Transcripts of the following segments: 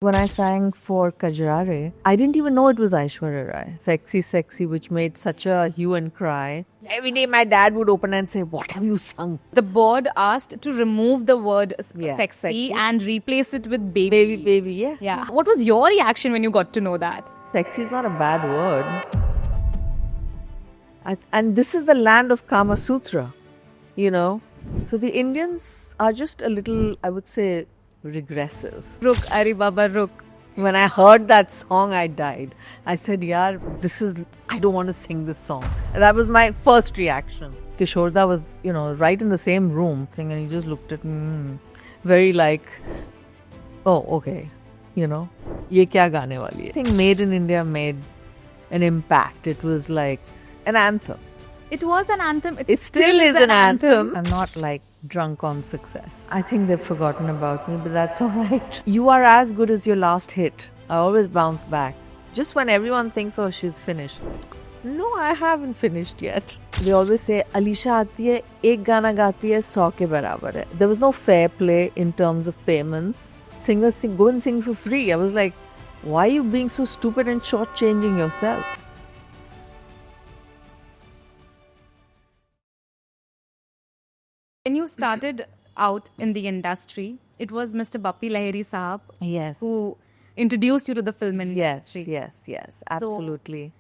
When I sang for Kajra Re, I didn't even know it was Aishwarya Rai. Sexy, sexy, which made such a hue and cry. Every day my dad would open and say, "What have you sung?" The board asked to remove the word Yeah, sexy and replace it with baby. Baby, baby, yeah. Yeah. What was your reaction when you got to know that? Sexy is not a bad word. And this is the land of Kama Sutra, you know. So the Indians are just a little, I would say, regressive. Ruk, Ari Baba, Ruk. When I heard that song, I died. I said, "Yaar, I don't want to sing this song." And that was my first reaction. Kishore was, right in the same room, and he just looked at me, very like, "Oh, okay, ye kya gaane wali hai?" I think Made in India made an impact. It was like an anthem. It was an anthem. It still is an anthem. I'm not like drunk on success. I think they've forgotten about me, but that's all right. You are as good as your last hit. I always bounce back. Just when everyone thinks, oh, she's finished. No, I haven't finished yet. They always say, Alisha aati hai, ek gana gaati hai, 100 ke barabar hai. There was no fair play in terms of payments. Singers go and sing for free. I was like, why are you being so stupid and shortchanging yourself? When you started out in the industry, it was Mr. Bappi Lahiri Sahab who introduced you to the film industry. Yes, absolutely. So,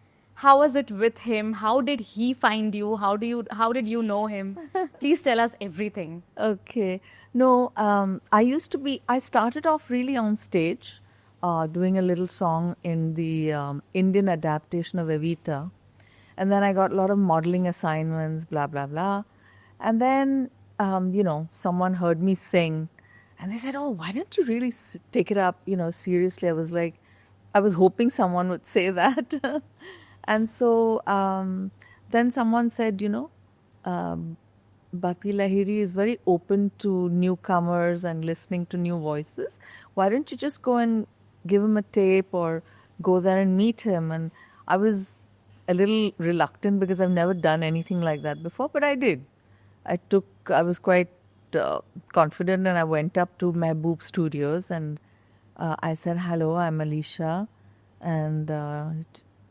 how was it with him? How did he find you? How did you know him? Please tell us everything. Okay. No, I started off really on stage, doing a little song in the Indian adaptation of Evita. And then I got a lot of modeling assignments, blah, blah, blah. And then, someone heard me sing and they said, "Oh, why don't you really take it up, seriously?" I was like, I was hoping someone would say that. And so then someone said, Bappi Lahiri is very open to newcomers and listening to new voices. Why don't you just go and give him a tape or go there and meet him? And I was a little reluctant because I've never done anything like that before, but I did. I was quite confident and I went up to Mehboob Studios and I said, "Hello, I'm Alisha." And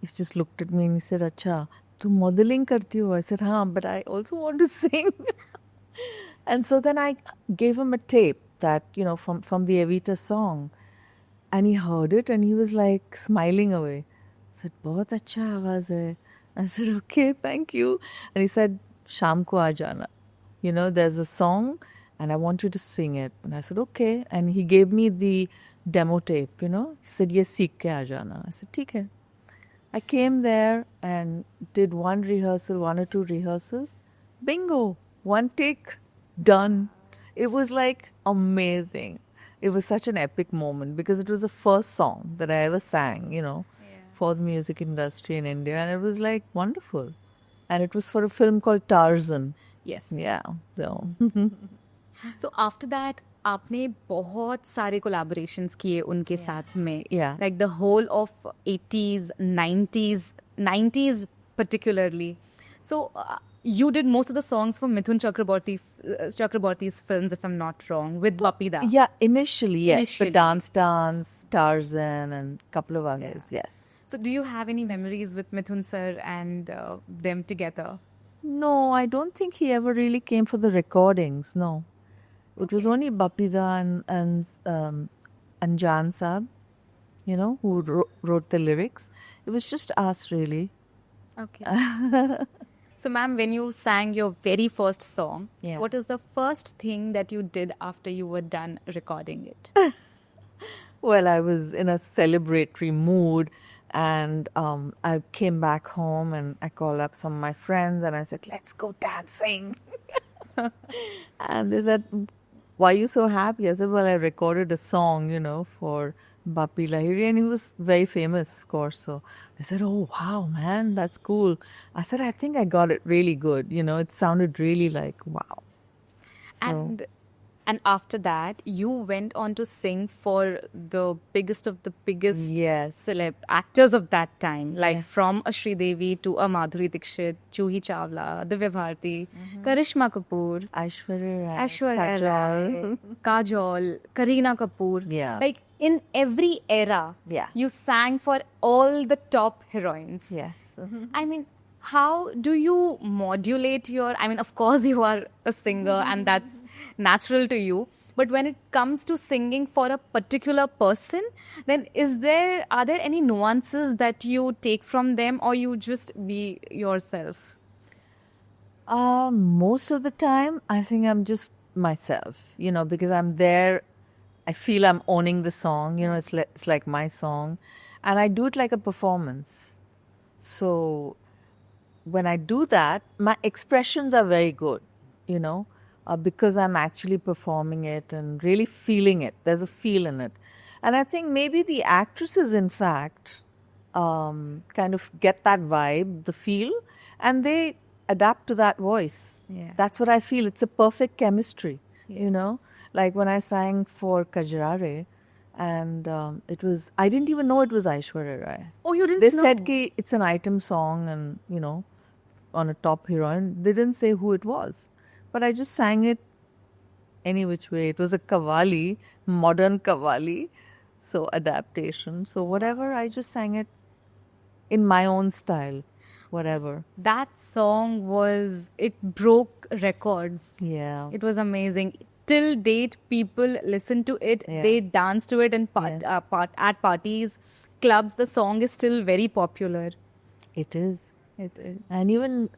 he just looked at me and he said, "Acha, tu modeling karti ho?" I said, "Haan, but I also want to sing." And so then I gave him a tape that, from the Evita song. And he heard it and he was like smiling away. I said, "Bahut acha awaaz hai." I said, "Okay, thank you." And he said, "Sham ko aa jana. There's a song and I want you to sing it." And I said, "Okay." And he gave me the demo tape, He said, "Ye seekh ke aa jana." I said, "Theek hai." I came there and did one or two rehearsals. Bingo! One take, done. It was like amazing. It was such an epic moment because it was the first song that I ever sang, for the music industry in India. And it was like wonderful. And it was for a film called Tarzan. Yes. Yeah. So after that, आपने बहुत सारे collaborations किए उनके साथ में. Yeah. Like the whole of 80s, 90s particularly. So you did most of the songs for Mithun Chakraborty's films, if I'm not wrong, with Bappi Da. Yeah, initially, yes. For Dance, Tarzan and a couple of others, yes. So do you have any memories with Mithun sir and them together? No, I don't think he ever really came for the recordings, no. It was only Bappi Da and Anjan Saab, who wrote the lyrics. It was just us, really. Okay. So, ma'am, when you sang your very first song, what is the first thing that you did after you were done recording it? Well, I was in a celebratory mood and I came back home and I called up some of my friends and I said, "Let's go dancing." And they said, "Why are you so happy?" I said, "Well, I recorded a song, for Bappi Lahiri," and he was very famous, of course. So they said, "Oh, wow, man, that's cool." I said, "I think I got it really good. It sounded really like, wow." So, and after that, you went on to sing for the biggest of the biggest celeb actors of that time, like from a Sridevi to a Madhuri Dixit, Juhi Chawla, Divya Bharti, Karishma Kapoor, Aishwarya Rai, Rai, Kajol, Kareena Kapoor. Yeah. Like in every era, Yeah. you sang for all the top heroines. Yes. I mean, how do you modulate your? I mean, of course, you are a singer and that's natural to you. But when it comes to singing for a particular person, then are there any nuances that you take from them, or you just be yourself? Most of the time, I think I'm just myself, because I'm there. I feel I'm owning the song, it's like my song. And I do it like a performance. So when I do that, my expressions are very good, because I'm actually performing it and really feeling it. There's a feel in it. And I think maybe the actresses, in fact, kind of get that vibe, the feel, and they adapt to that voice. Yeah. That's what I feel. It's a perfect chemistry, Like when I sang for Kajra Re, and I didn't even know it was Aishwarya Rai. Oh, you didn't They know? said it's an item song and, on a top heroine. They didn't say who it was. But I just sang it any which way. It was a qawwali, modern qawwali, so adaptation. So whatever, I just sang it in my own style, whatever. That song it broke records. Yeah. It was amazing. Till date, people listen to it. Yeah. They dance to it at parties, clubs. The song is still very popular. It is. It is. And even,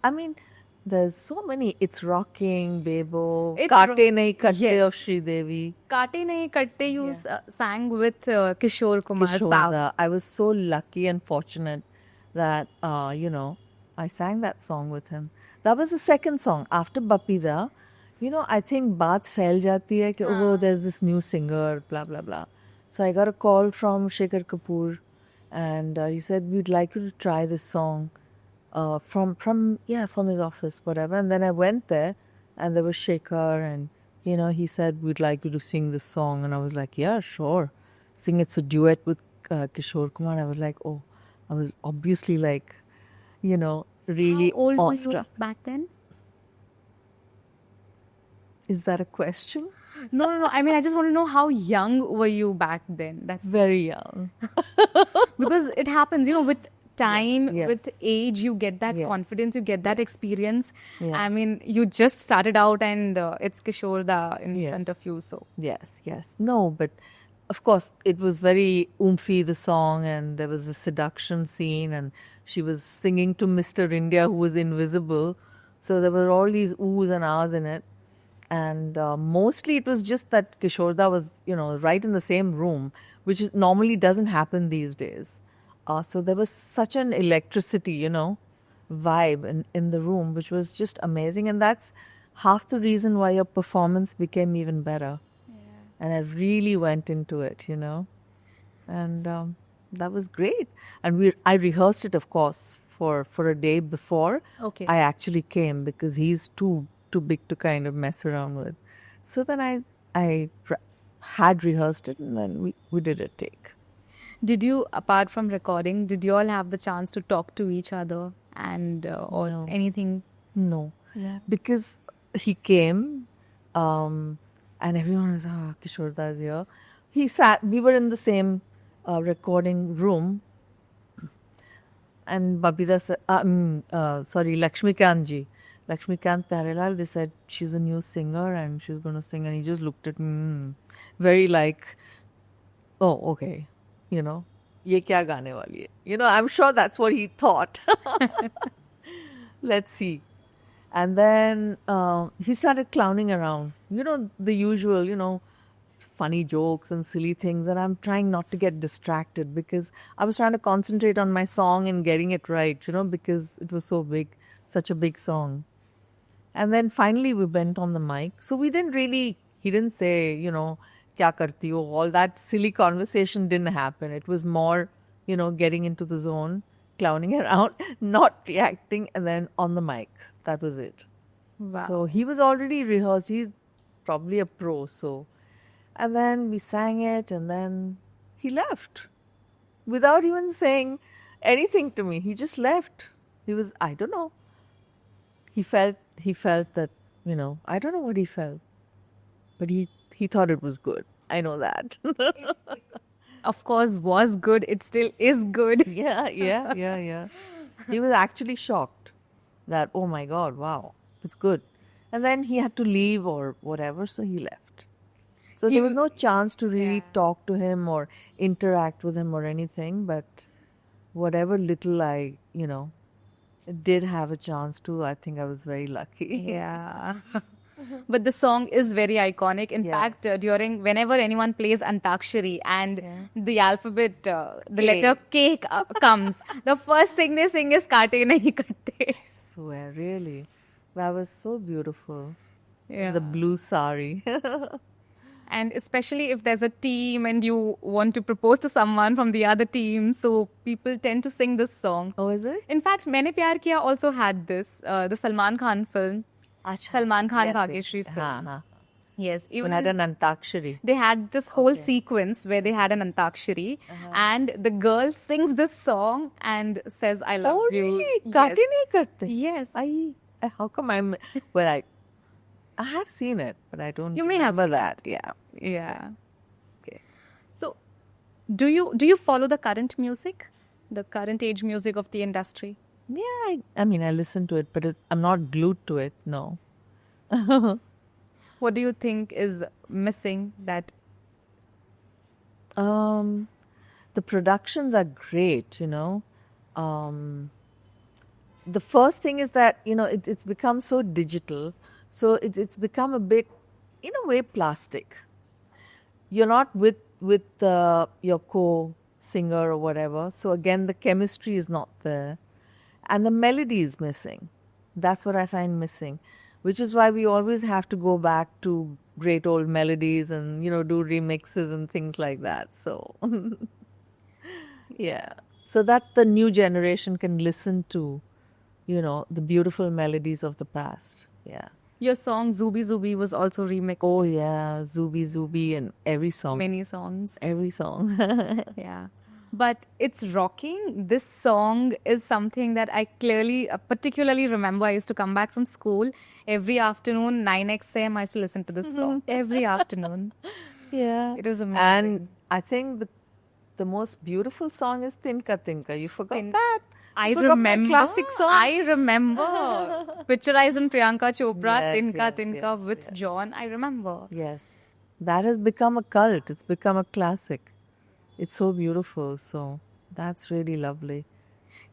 there's so many. It's Rocking, Bebo, It's Kaate Nahi Katte Yes. of Sridevi. Kaate Nahi Katte, you sang with Kishore Kumar. South. I was so lucky and fortunate that, I sang that song with him. That was the second song. After Bappi Da, I think baat phail jati hai ki, oh, there's this new singer, blah, blah, blah. So I got a call from Shekhar Kapoor, and he said, we'd like you to try this song from his office, whatever. And then I went there, and there was Shekhar, and, he said, we'd like you to sing this song. And I was like, yeah, sure. Sing it's a duet with Kishore Kumar. I was like, oh, I was obviously like, really How old were awestruck. you back then? Is that a question? No. I mean, I just want to know how young were you back then? That's Very young. because it happens, with time, Yes. with age, you get that Yes. confidence, you get that experience. Yeah. I mean, you just started out and it's Kishore Da in Yeah. front of you. So Yes. No, but of course, it was very oomphy, the song, and there was a seduction scene, and she was singing to Mr. India, who was invisible. So there were all these oohs and ahs in it. And mostly it was just that Kishore Da was, right in the same room, which normally doesn't happen these days. So there was such an electricity, vibe in the room, which was just amazing. And that's half the reason why your performance became even better. And I really went into it, and that was great. And I rehearsed it, of course, for a day before Okay. I actually came, because he's too big to kind of mess around with. So then I had rehearsed it, and then we did a take. did you, apart from recording, did you all have the chance to talk to each other and or No. anything? No, Yeah. because he came, and everyone was, Kishore Da is here. He sat. We were in the same recording room, and Babida said, Lakshmikant ji. Lakshmikant Pyarelal, they said, she's a new singer and she's going to sing. And he just looked at me, very like, oh, okay, ye kya gaane wali hai? I'm sure that's what he thought. Let's see. And then he started clowning around, the usual, funny jokes and silly things. And I'm trying not to get distracted, because I was trying to concentrate on my song and getting it right, because it was so big, such a big song. And then finally we went on the mic. So he didn't say, kya karti ho? All that silly conversation didn't happen. It was more, getting into the zone, clowning around, not reacting, and then on the mic. That was it. Wow. So he was already rehearsed. He's probably a pro. So, and then we sang it, and then he left without even saying anything to me. He just left. He was, I don't know. He felt that, I don't know what he felt, but he thought it was good. I know that. of course, was good. It still is good. Yeah. He was actually shocked that, oh my God, wow, it's good. And then he had to leave or whatever, so he left. So there was no chance to really talk to him or interact with him or anything, but whatever little I, did have a chance to, I think I was very lucky. Yeah. But the song is very iconic. In fact, whenever anyone plays Antakshari and the alphabet, the letter K comes, the first thing they sing is Kaate Nahi Karte. I swear, really. That was so beautiful. Yeah. The blue sari. And especially if there's a team and you want to propose to someone from the other team, so people tend to sing this song. Oh, is it? In fact, Maine Pyar Kiya also had this, the Salman Khan film. Salman Khan Bhageshri film. Yes. Even had an Antakshari. They had this whole sequence where they had an Antakshari and the girl sings this song and says, I love you. Really? Kaate nahi karte? Yes. How come I have seen it, but I don't You may have remember that. Yeah. Okay. So, do you follow the current music? The current age music of the industry? Yeah, I mean, I listen to it, but I'm not glued to it, no. What do you think is missing that? The productions are great, The first thing is that, it's become so digital. So it's become a bit, in a way, plastic. You're not with your co-singer or whatever. So again, the chemistry is not there. And the melody is missing. That's what I find missing. Which is why we always have to go back to great old melodies and, do remixes and things like that. So, yeah. So that the new generation can listen to, the beautiful melodies of the past. Yeah. Your song Zubi Zubi was also remixed. Oh, yeah. Zubi Zubi and every song. Many songs. Every song. Yeah. But it's rocking. This song is something that I clearly, particularly remember. I used to come back from school every afternoon, 9 a.m. I used to listen to this song every afternoon. Yeah. It was amazing. And I think the most beautiful song is Tinka Tinka. You forgot that? I remember. Classic song. I remember. Picturized on Priyanka Chopra, Tinka Tinka with John. I remember. Yes. That has become a cult. It's become a classic. It's so beautiful. So that's really lovely.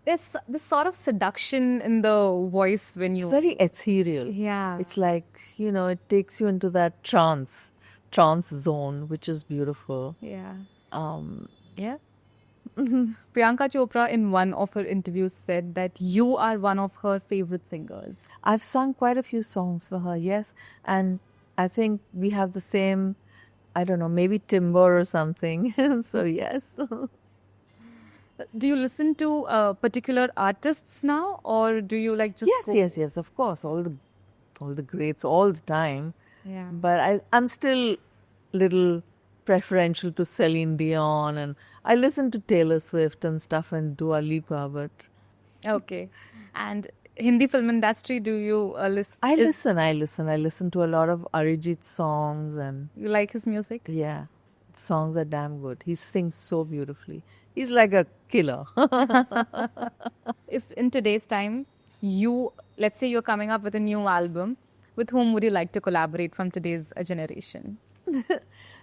There's this sort of seduction in the voice when It's very ethereal. Yeah. It's like, it takes you into that trance zone, which is beautiful. Yeah. Yeah. Priyanka Chopra in one of her interviews said that you are one of her favorite singers. I've sung quite a few songs for her, yes. And I think we have the same, I don't know, maybe timbre or something. So, yes. Do you listen to particular artists now, or do you like just Yes, of course. All the greats all the time. Yeah. But I'm still little preferential to Celine Dion, and I listen to Taylor Swift and stuff and Dua Lipa, but... Okay. And Hindi film industry, do you listen? I listen to a lot of Arijit songs and... You like his music? Yeah. Songs are damn good. He sings so beautifully. He's like a killer. If in today's time, let's say you're coming up with a new album, with whom would you like to collaborate from today's generation?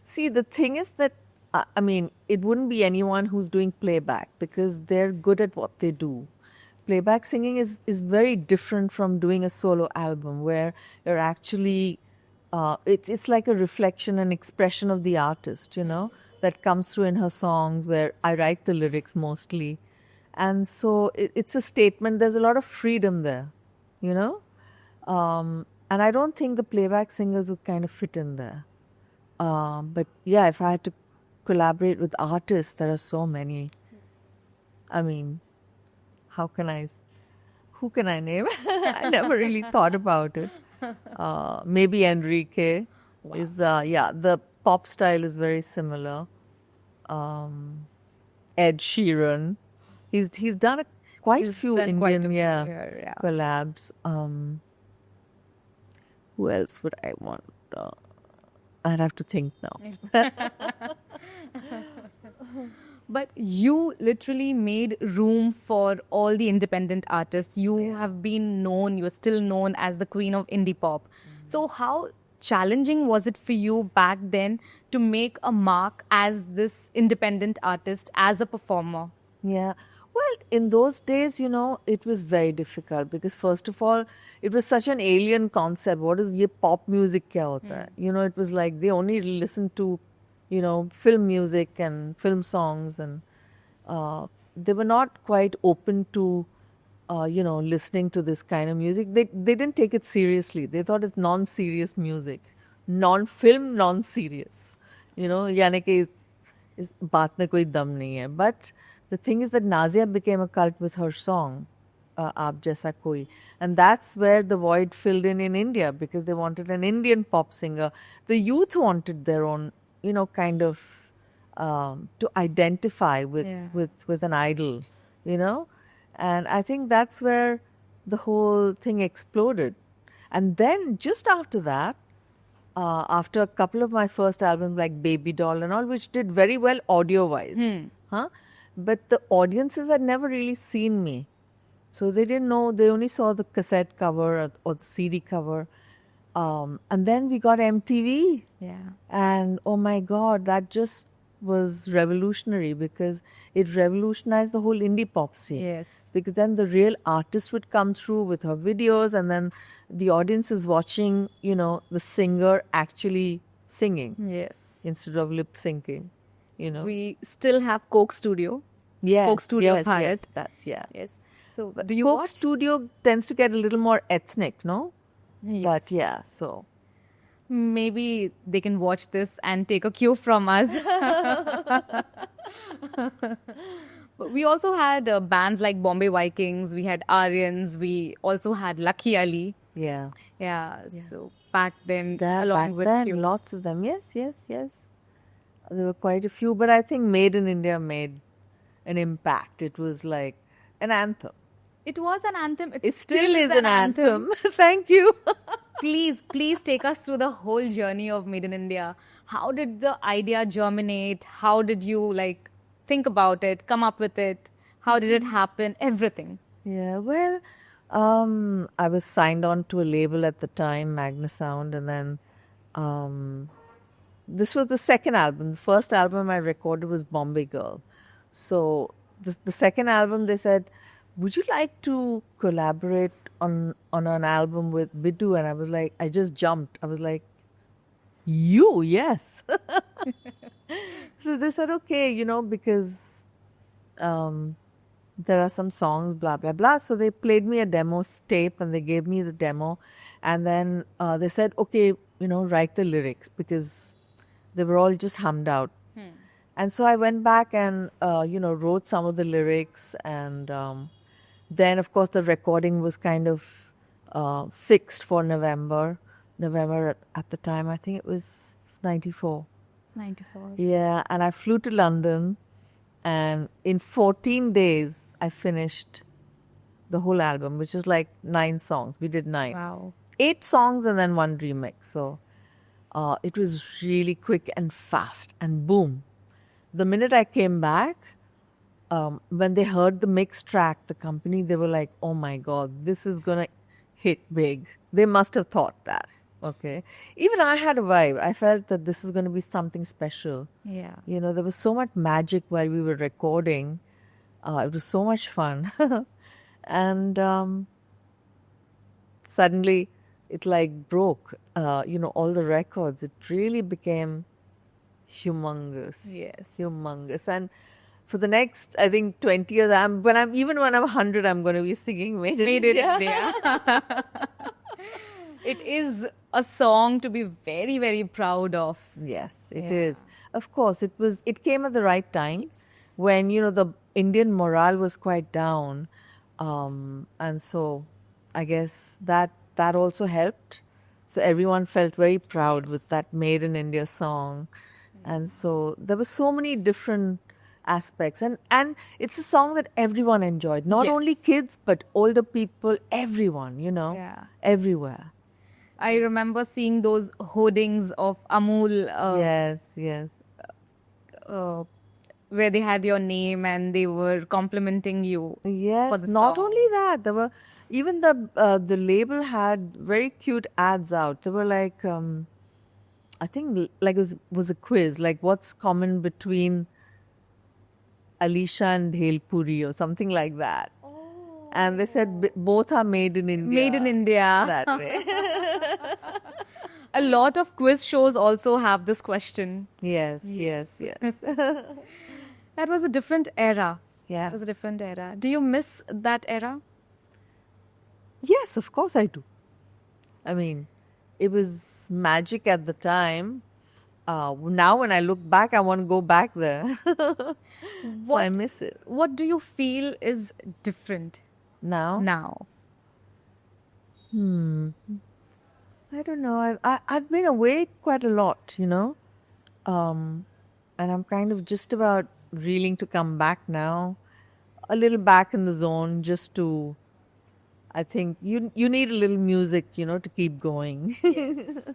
See, the thing is that, it wouldn't be anyone who's doing playback because they're good at what they do. Playback singing is very different from doing a solo album where you're actually, it's like a reflection and expression of the artist, that comes through in her songs where I write the lyrics mostly. And so it's a statement. There's a lot of freedom there, and I don't think the playback singers would kind of fit in there. But yeah, if I had to collaborate with artists, there are so many. Who can I name? I never really thought about it. Maybe Enrique is, the pop style is very similar. Ed Sheeran. He's done quite a few Indian collabs. Who else would I want? I'd have to think now. But you literally made room for all the independent artists. You have been known, you're still known as the queen of indie pop. So how challenging was it for you back then to make a mark as this independent artist, as a performer? Yeah. Well, in those days, it was very difficult because first of all, it was such an alien concept. What is ye pop music kya hota hai? It was like they only listened to, film music and film songs, and they were not quite open to, listening to this kind of music. They didn't take it seriously. They thought it's non-serious music, non-film, non-serious. यानी कि इस बात में कोई दम नहीं है. But the thing is that Nazia became a cult with her song, Aap Jaisa Koi. And that's where the void filled in India, because they wanted an Indian pop singer. The youth wanted their own, kind of to identify with an idol, And I think that's where the whole thing exploded. And then just after that, after a couple of my first albums like Baby Doll and all, which did very well audio-wise, but the audiences had never really seen me. So they didn't know, they only saw the cassette cover or the CD cover. And then we got MTV. Yeah. And oh my God, that just was revolutionary because it revolutionized the whole indie pop scene. Yes. Because then the real artist would come through with her videos, and then the audience is watching, the singer actually singing. Yes. Instead of lip syncing, We still have Coke Studio. Yes. Coke Studio Bharat. Yes, that's, yeah. Yes. So But do you Coke watch? Studio tends to get a little more ethnic, no? Yes. But yeah, so. Maybe they can watch this and take a cue from us. But we also had bands like Bombay Vikings, we had Aryans, we also had Lucky Ali. Yeah. Yeah. So back then, along Back with then, you. lots of them. Yes. There were quite a few, but I think Made in India made an impact. It was like an anthem. It was an anthem. It still is an anthem. Thank you. Please take us through the whole journey of Made in India. How did the idea germinate? How did you think about it, come up with it? How did it happen? Everything. Yeah, well, I was signed on to a label at the time, Magna Sound, and then this was the second album. The first album I recorded was Bombay Girl. So the second album, they said, would you like to collaborate on an album with Biddu? And I was like, I just jumped. I was like, yes. So they said, okay, because there are some songs, blah, blah, blah. So they played me a demo tape and they gave me the demo. And then they said, okay, write the lyrics, because they were all just hummed out. And so I went back and, wrote some of the lyrics. And then, of course, the recording was kind of fixed for November at the time. I think it was 94. 94. Yeah, and I flew to London, and in 14 days, I finished the whole album, which is like 9 songs. We did 9. Wow. 8 songs and then 1 remix. So it was really quick and fast, and boom. The minute I came back, when they heard the mixed track, the company, they were like, oh my God, this is going to hit big. They must have thought that. Okay. Even I had a vibe. I felt that this is going to be something special. Yeah. There was so much magic while we were recording. It was so much fun. And suddenly it broke, all the records. It really became humongous. Yes. Humongous. And for the next, I think, 20 years, when I'm 100, I'm going to be singing Made in India. It is a song to be very, very proud of. Yes, it is. Of course, it came at the right time when, the Indian morale was quite down. And so I guess that also helped. So everyone felt very proud with that Made in India song. And so there were so many different aspects. And it's a song that everyone enjoyed. Not only kids, but older people, everyone, everywhere. I remember seeing those hoardings of Amul. Yes. where they had your name and they were complimenting you for Yes, the not song. only that, there were even the label had very cute ads out. They were like, I think like was a quiz, like what's common between Alisha and Bhelpuri or something like that. And they said both are made in India. Made in India. That way. A lot of quiz shows also have this question. Yes. That was a different era. Yeah. It was a different era. Do you miss that era? Yes, of course I do. I mean, it was magic at the time. Now when I look back, I want to go back there. So I miss it. What do you feel is different Now? now? I don't know. I've been away quite a lot, and I'm kind of just about reeling to come back now, a little back in the zone, just to. I think you need a little music, to keep going. Yes.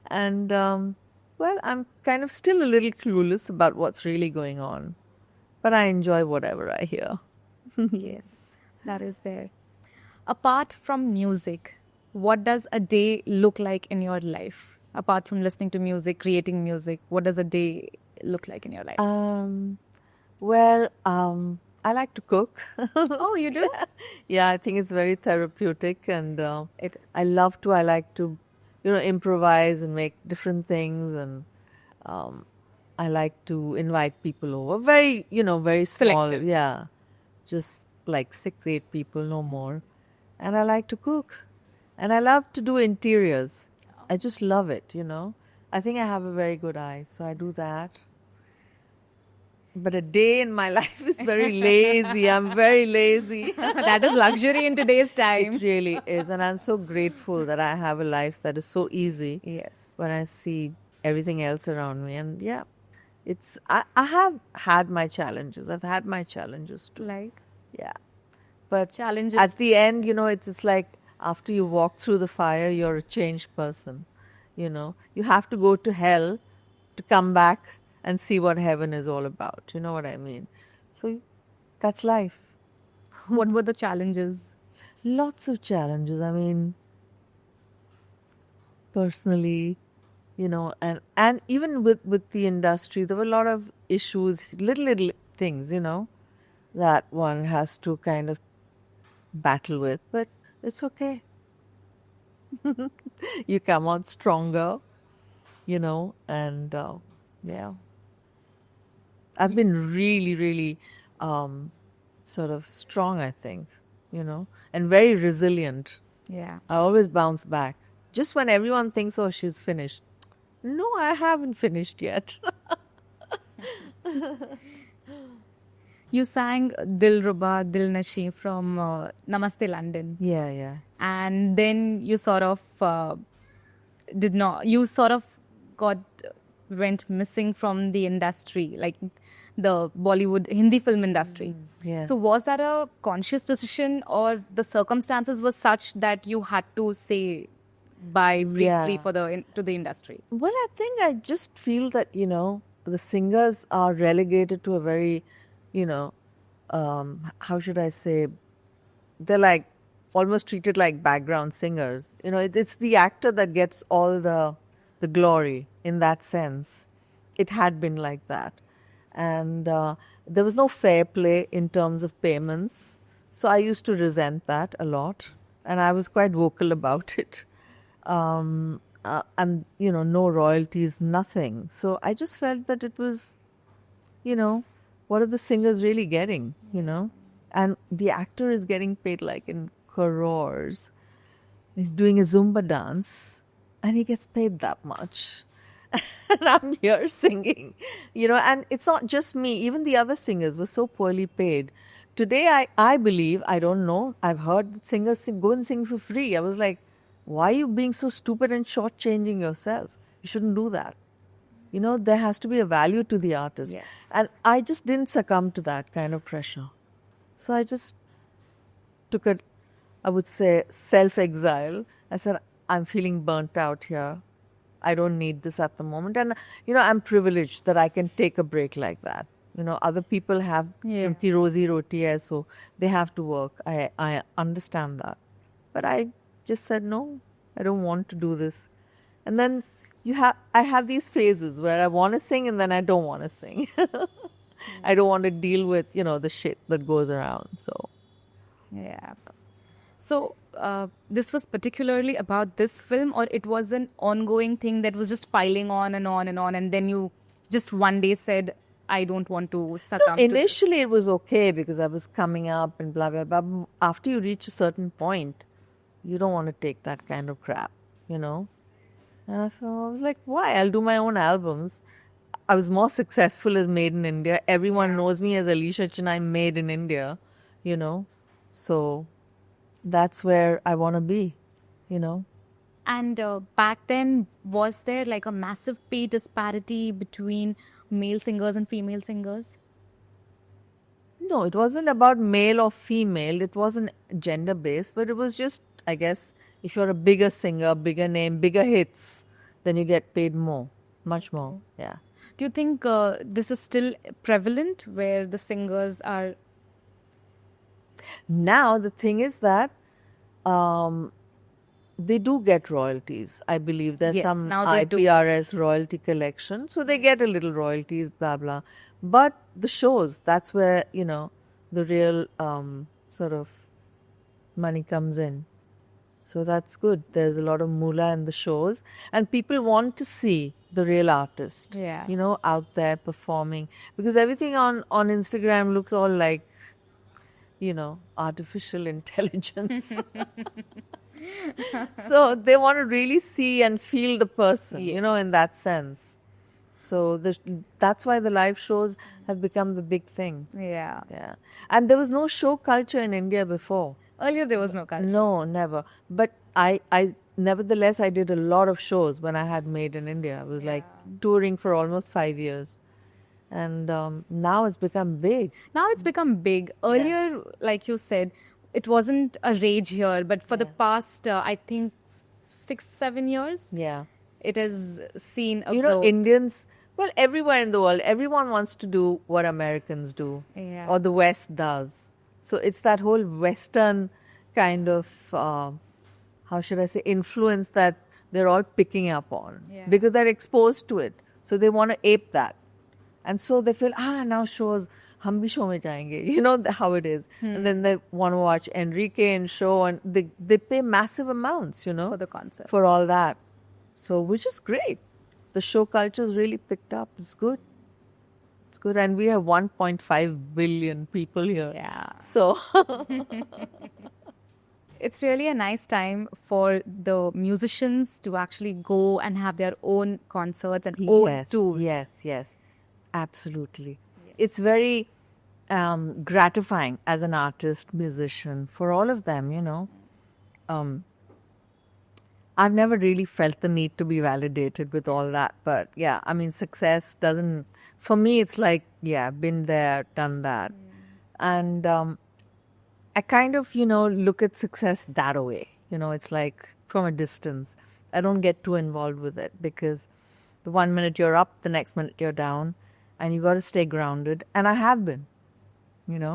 And well, I'm kind of still a little clueless about what's really going on, but I enjoy whatever I hear. Yes, that is there. Apart from music, what does a day look like in your life? Apart from listening to music, creating music, what does a day look like in your life? Well, I like to cook. Oh, you do? Yeah, I think it's very therapeutic, and It is. I love to. I like to, improvise and make different things, and I like to invite people over. Very, very small. Selective. Yeah, just like 6, 8 people, no more. And I like to cook, and I love to do interiors. I just love it. I think I have a very good eye, so I do that. But a day in my life is very lazy. I'm very lazy. That is luxury in today's time. It really is. And I'm so grateful that I have a life that is so easy. Yes. When I see everything else around me. And yeah, I have had my challenges. I've had my challenges too. Like? Yeah. But Challenges. at the end, it's like after you walk through the fire, you're a changed person. You have to go to hell to come back and see what heaven is all about. You know what I mean? So that's life. What were the challenges? Lots of challenges. I mean, personally, and even with the industry, there were a lot of issues, little things, that one has to kind of battle with. But it's okay. You come out stronger, and yeah. I've been really, really sort of strong, I think, and very resilient. Yeah. I always bounce back. Just when everyone thinks, oh, she's finished. No, I haven't finished yet. You sang Dilruba Dilnashi from Namaste London. Yeah. And then you sort of went missing from the industry, like the Bollywood Hindi film industry. Yeah. So was that a conscious decision, or the circumstances were such that you had to say bye briefly to the industry? Well, I think I just feel that, the singers are relegated to a very, how should I say, they're like almost treated like background singers. It's the actor that gets all the glory in that sense. It had been like that. And there was no fair play in terms of payments. So I used to resent that a lot. And I was quite vocal about it. And, no royalties, nothing. So I just felt that it was, what are the singers really getting, And the actor is getting paid like in crores. He's doing a Zumba dance and he gets paid that much. And I'm here singing, and it's not just me. Even the other singers were so poorly paid. Today, I believe, I don't know, I've heard singers go and sing for free. I was like, why are you being so stupid and shortchanging yourself? You shouldn't do that. There has to be a value to the artist. Yes. And I just didn't succumb to that kind of pressure. So I just took a, I would say, self-exile. I said, I'm feeling burnt out here. I don't need this at the moment. And, I'm privileged that I can take a break like that. Other people have rozi roti hai, so they have to work. I understand that. But I just said, no, I don't want to do this. And then I have these phases where I want to sing and then I don't want to sing. I don't want to deal with, the shit that goes around. So, yeah. So, this was particularly about this film, or it was an ongoing thing that was just piling on and on and on, and then you just one day said, I don't want to succumb to initially it was okay because I was coming up and blah, blah, blah. After you reach a certain point, you don't want to take that kind of crap, And I was like, why? I'll do my own albums. I was more successful as Made in India. Everyone knows me as Alisha Chinai, Made in India, So that's where I want to be, And back then, was there like a massive pay disparity between male singers and female singers? No, it wasn't about male or female. It wasn't gender-based, but it was just, I guess, if you're a bigger singer, bigger name, bigger hits, then you get paid more, much more, yeah. Do you think this is still prevalent where the singers are? Now, the thing is that they do get royalties. I believe there's some IPRS royalty collection. So they get a little royalties, blah, blah. But the shows, that's where, the real sort of money comes in. So that's good. There's a lot of moolah in the shows. And people want to see the real artist, out there performing. Because everything on Instagram looks all like, artificial intelligence. So they want to really see and feel the person, in that sense. So that's why the live shows have become the big thing. Yeah. Yeah. And there was no show culture in India before. Earlier there was no culture. No, never. But I nevertheless, I did a lot of shows when I had Made in India. I was like touring for almost 5 years. And now it's become big. Now it's become big. Earlier, like you said, it wasn't a rage here. But for the past, I think, 6-7 years, it has seen a growth. Indians, well, everywhere in the world, everyone wants to do what Americans do. Or the West does. So it's that whole Western kind of, how should I say, influence that they're all picking up on. Because they're exposed to it. So they want to ape that. And so they feel, now shows, hum bhi show mein jayenge. You know how it is. And then they want to watch Enrique and show, and they pay massive amounts, for the concert. For all that. So, which is great. The show culture's really picked up. It's good. It's good. And we have 1.5 billion people here. Yeah. So... It's really a nice time for the musicians to actually go and have their own concerts and own tours. Yes. Absolutely. Yes. It's very gratifying as an artist, musician, for all of them, I've never really felt the need to be validated with all that. But yeah, I mean, success doesn't... For me, it's like, been there, done that. And I kind of, look at success that way. It's like from a distance. I don't get too involved with it because the 1 minute you're up, the next minute you're down. And you got to stay grounded. And I have been,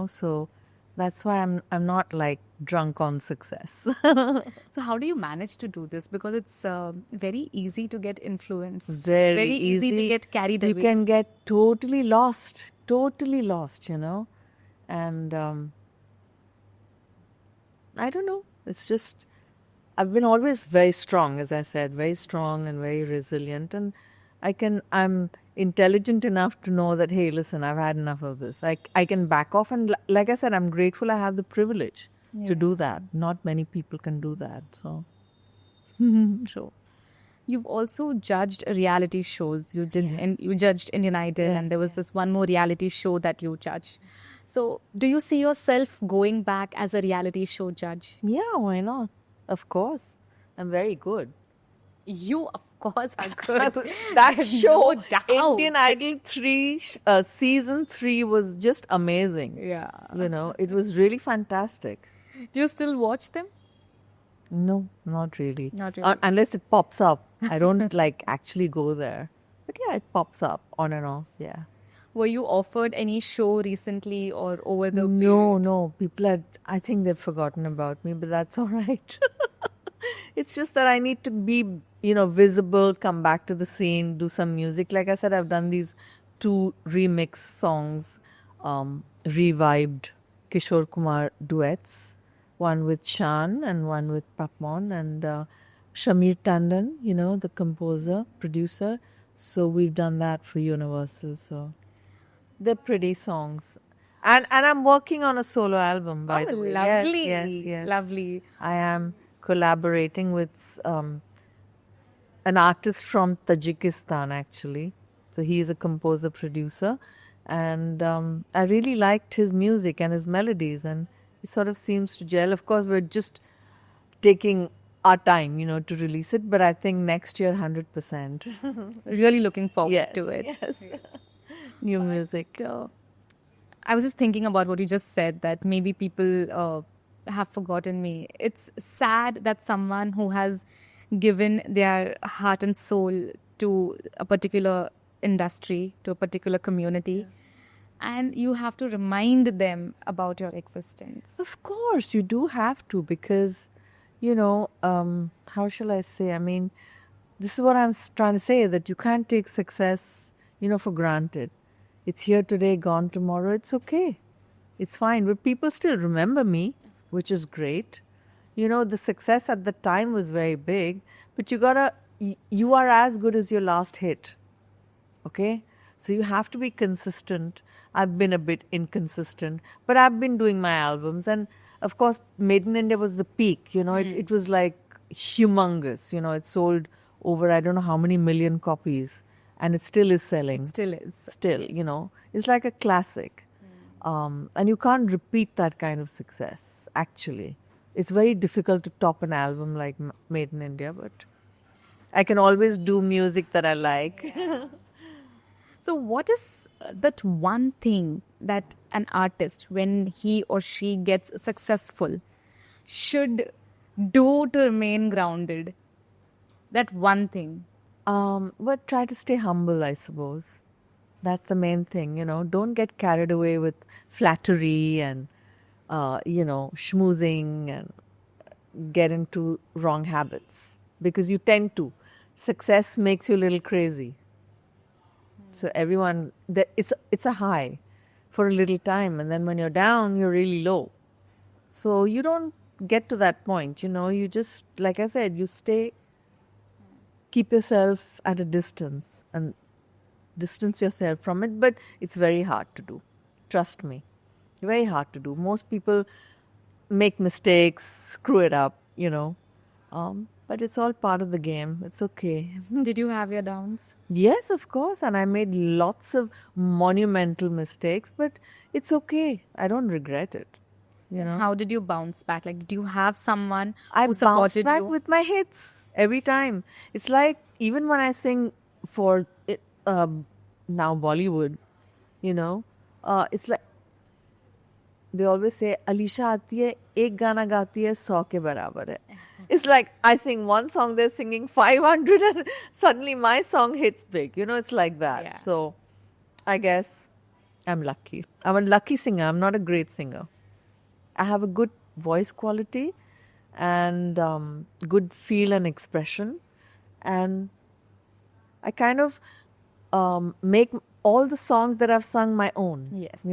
so that's why I'm not like drunk on success. So how do you manage to do this? Because it's very easy to get influenced. Very easy to get carried away. You can get totally lost, And I don't know. It's just, I've been always very strong, as I said, very strong and very resilient. And I'm intelligent enough to know that, hey, listen, I've had enough of this. I can back off. And like I said, I'm grateful I have the privilege to do that. Not many people can do that. So, sure. You've also judged reality shows. You did, and you judged Indian Idol, and there was this one more reality show that you judged. So, do you see yourself going back as a reality show judge? Yeah, why not? Of course. I'm very good. You, of course, are good. That show, no doubt. Indian Idol 3, season 3 was just amazing. Yeah. It was really fantastic. Do you still watch them? No, not really. Not really. Unless it pops up. I don't actually go there. But yeah, it pops up on and off, yeah. Were you offered any show recently or over the No, period? no. People had, I think they've forgotten about me, but that's all right. It's just that I need to be, visible, come back to the scene, do some music. Like I said, I've done these 2 remix songs, revived Kishore Kumar duets, one with Shan and one with Papmon and Shamir Tandon, the composer, producer. So we've done that for Universal. So they're pretty songs. And I'm working on a solo album, by the way. Lovely. Yes. Lovely. I am collaborating with an artist from Tajikistan, actually. So he is a composer, producer. And I really liked his music and his melodies. And it sort of seems to gel. Of course, we're just taking our time, to release it. But I think next year, 100%. Really looking forward to it. Yes. New music. I was just thinking about what you just said, that maybe people have forgotten me. It's sad that someone who has given their heart and soul to a particular industry, to a particular community, and you have to remind them about your existence. Of course, you do have to, because, how shall I say? I mean, this is what I'm trying to say, that you can't take success, for granted. It's here today, gone tomorrow. It's okay. It's fine. But people still remember me, which is great. The success at the time was very big, but you are as good as your last hit. Okay? So you have to be consistent. I've been a bit inconsistent, but I've been doing my albums. And of course, Made in India was the peak. It was like humongous. It sold over, I don't know how many million copies. And it still is selling. It still is. Still, it's like a classic. And you can't repeat that kind of success, actually. It's very difficult to top an album like Made in India, but I can always do music that I like. So what is that one thing that an artist, when he or she gets successful, should do to remain grounded? That one thing. But try to stay humble, I suppose. That's the main thing, Don't get carried away with flattery and, schmoozing and get into wrong habits. Because you tend to. Success makes you a little crazy. So everyone, it's a high for a little time. And then when you're down, you're really low. So you don't get to that point, You just, like I said, keep yourself at a distance and distance yourself from it, but it's very hard to do. Trust me. Very hard to do. Most people make mistakes, screw it up, but it's all part of the game. It's okay. Did you have your downs? Yes, of course. And I made lots of monumental mistakes, but it's okay. I don't regret it. How did you bounce back? Like, did you have someone who supported you? I bounce back with my hits every time. It's like, even when I sing for now Bollywood, it's like, they always say, Alisha aati hai, ek gana gaati hai, 100 ke barabar hai. It's like, I sing one song, they're singing 500 and suddenly my song hits big. It's like that. Yeah. So, I guess I'm lucky. I'm a lucky singer. I'm not a great singer. I have a good voice quality and good feel and expression. And I kind of make all the songs that I've sung my own. Yes.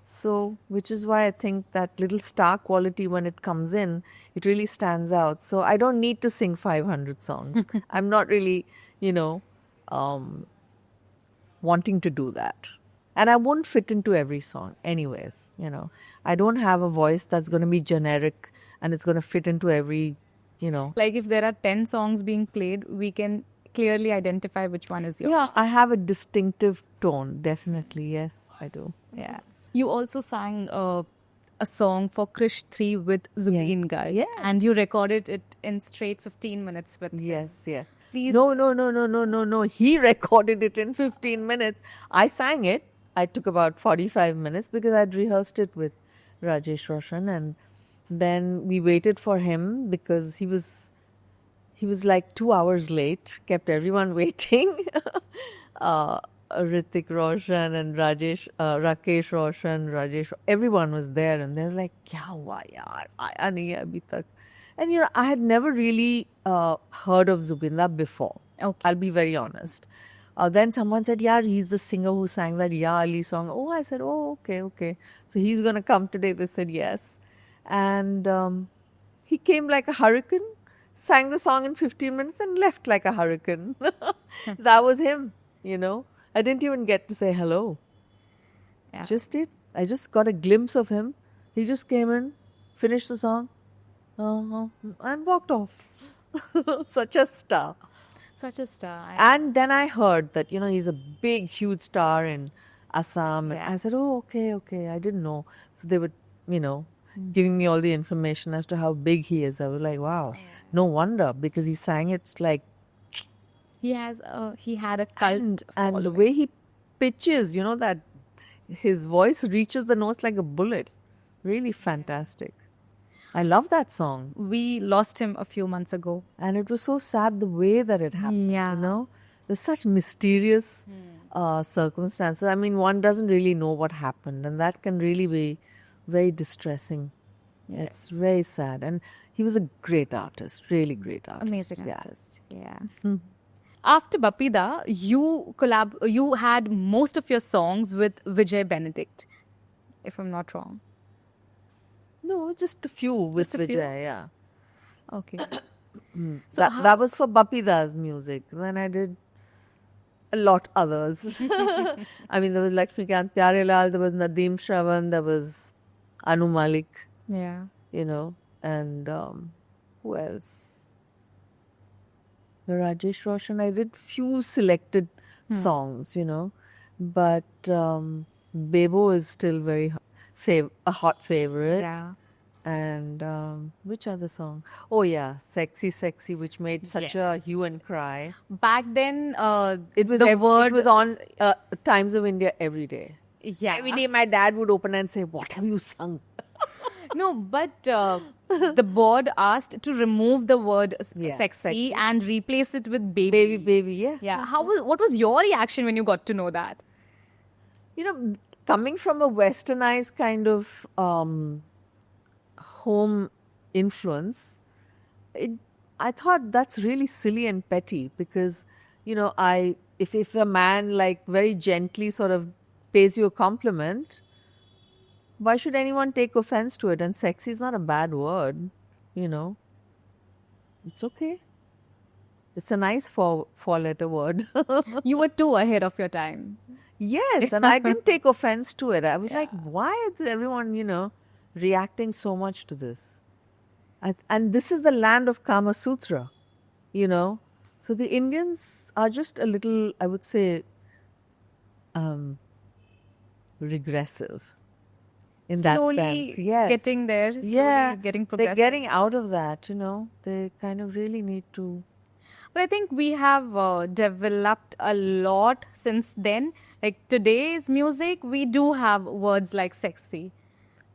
So, which is why I think that little star quality, when it comes in, it really stands out. So I don't need to sing 500 songs. I'm not really, wanting to do that. And I won't fit into every song anyways, I don't have a voice that's going to be generic and it's going to fit into every, Like if there are 10 songs being played, we can clearly identify which one is yours. Yeah, I have a distinctive tone, definitely. Yes, I do. Yeah. You also sang a song for Krish 3 with Zubeen Garg. Yes. And you recorded it in straight 15 minutes with him. Yes. Please. No. He recorded it in 15 minutes. I sang it. I took about 45 minutes because I'd rehearsed it with Rajesh Roshan, and then we waited for him because he was like 2 hours late, kept everyone waiting. Hrithik Roshan and Rakesh Roshan, everyone was there, and they're like, "Kya hua yaar? Aaya nahi hai abhi tak." And I had never really heard of Zubeen before. Okay. I'll be very honest. Then someone said, "Yeah, he's the singer who sang that Ya Ali song." Oh, I said, "Oh, okay. So he's gonna come today." They said yes, and he came like a hurricane, sang the song in 15 minutes, and left like a hurricane. That was him. I didn't even get to say hello. Yeah. I just got a glimpse of him. He just came in, finished the song, and walked off. Such a star. Such a star. And then I heard that, he's a big, huge star in Assam. Yeah. I said, oh, okay. I didn't know. So they were, giving me all the information as to how big he is. I was like, wow, no wonder, because he sang it like... He had a cult and the way he pitches, that his voice reaches the notes like a bullet. Really fantastic. I love that song. We lost him a few months ago. And it was so sad the way that it happened, Yeah. There's such mysterious circumstances. I mean, one doesn't really know what happened, and that can really be very distressing. Yeah. It's very sad. And he was a great artist, really great artist. Amazing artist. Yeah. After Bappi Da, you had most of your songs with Vijay Benedict, if I'm not wrong. No, just a few with Just a few? Vijay, yeah. Okay. That was for Bappi Da's music. Then I did a lot others. I mean, there was Lakshmikant Pyarelal, there was Nadeem Shravan, there was Anu Malik, Yeah. and who else? Rajesh Roshan. I did few selected songs, but Bebo is still very a hot favorite. Yeah. And which other song? Oh yeah, Sexy Sexy, which made such a hue and cry. Back then, It was the word it was on Times of India every day. Yeah. Every day my dad would open and say, "What have you sung?" No, but the board asked to remove the word sexy and replace it with baby. Baby, yeah. Yeah. What was your reaction when you got to know that? Coming from a westernized kind of home influence, I thought that's really silly and petty, because, if a man like very gently sort of pays you a compliment, why should anyone take offense to it? And sexy is not a bad word, It's okay. It's a nice four-letter word. You were too ahead of your time. Yes, and I didn't take offense to it. I was like, why is everyone, reacting so much to this? And this is the land of Kama Sutra, So the Indians are just a little, I would say, regressive in Slowly that sense. Yes. getting there. Slowly getting progressive. They're getting out of that, They kind of really need to... But I think we have developed a lot since then. Like today's music, we do have words like sexy.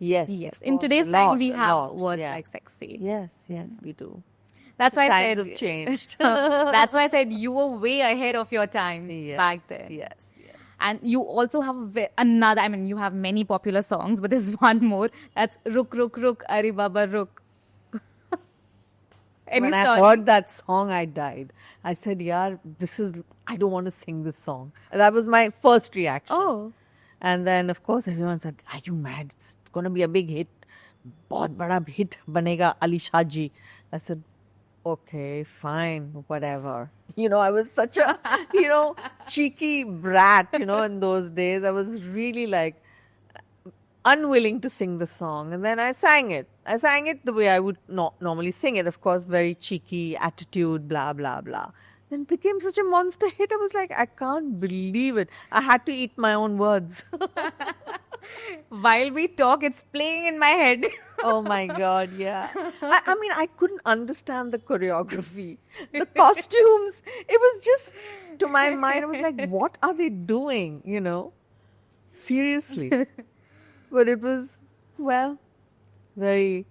Yes. In today's time, we have words like sexy. Yes, we do. That's why I Times said have changed. That's why I said you were way ahead of your time back then. Yes. And you also have another. I mean, you have many popular songs, but there's one more. That's Ruk Ruk Ruk Ari Baba Ruk. When I heard that song, I died. I said, "Yaar, I don't want to sing this song." That was my first reaction. Oh. And then, of course, everyone said, "Are you mad? It's going to be a big hit. Bahut bada hit banega, Alisha ji." I said, okay, fine, whatever. I was such a, cheeky brat, in those days. I was really like unwilling to sing the song. And then I sang it. I sang it the way I would not normally sing it. Of course, very cheeky attitude, blah, blah, blah. Then it became such a monster hit. I was like, I can't believe it. I had to eat my own words. While we talk, it's playing in my head. Oh my God, yeah. I mean, I couldn't understand the choreography, the costumes. It was just, to my mind, I was like, what are they doing, Seriously. But it was, very...